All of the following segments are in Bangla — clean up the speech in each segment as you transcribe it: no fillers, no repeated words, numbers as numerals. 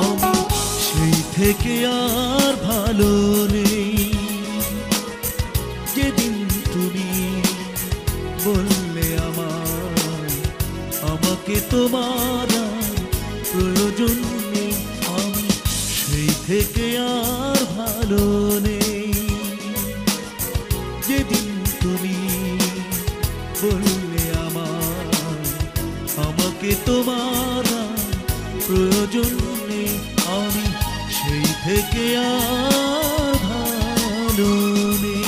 আমি সেই থেকে আর ভালো নেই, যেদিন তুমি বললে আমাকে তোমার প্রয়োজন নেই। আমি সেই থেকে আর ভালো নেই, যেদিন তুমি বললে আমাকে তোমার প্রয়োজন নেই। আমি সেই থেকে আর ভালো নেই।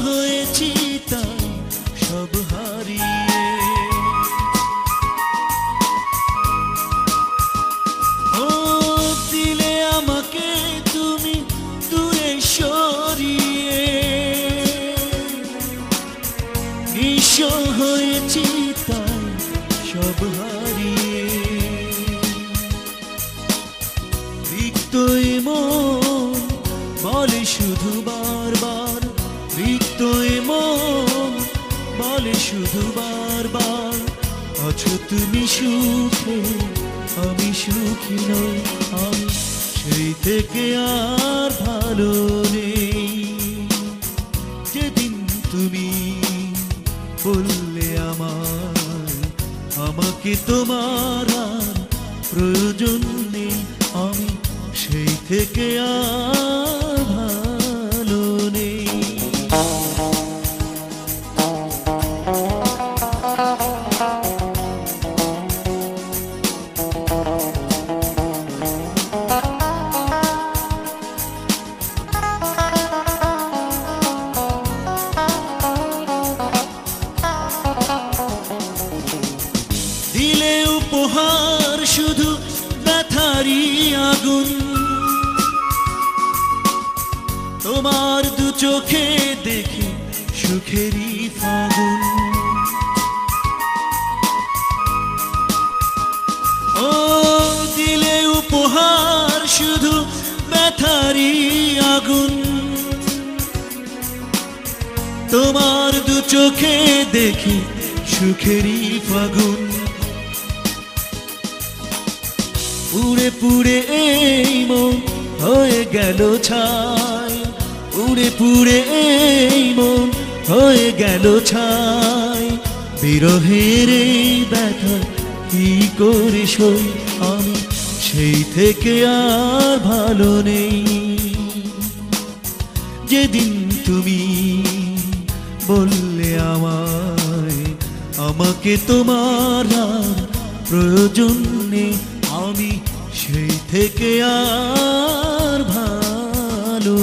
হয়েছি তাই সব হারিয়ে, ও দিলে আমাকে তুমি দূরে সরিয়ে। নিঃস্ব হয়েছি তাই সব হারিয়ে, রিক্ত মন বলে শুধু বারবার, রিক্ত মন বলে শুধু বারবার, আছো তুমি সুখে আমি সুখী নই। আমি সেই থেকে আর ভালো নেই, যেদিন তুমি বললে আমাকে তোমার আর প্রয়োজন নেই। আমি সেই থেকে আর ভালো নেই। দিলে উপহার শুধু ব্যথারি আগুন, তোমার দু চোখে দেখি সুখেরই ফাগুন। ও দিলে উপহার শুধু ব্যথারি আগুন, তোমার দু চোখে দেখি সুখেরই ফাগুন। উড়ে পুড়ে এই মন হয়ে গেল ছাই, উড়ে পুড়ে এই মন হয়ে গেল ছাই। বিরহের এই ব্যথা কি করে সই, আমি সেই থেকে আর ভালো নেই, যেদিন তুমি বললে আমাকে তোমার প্রয়োজন নেই। আমি সেই থেকে আর ভালো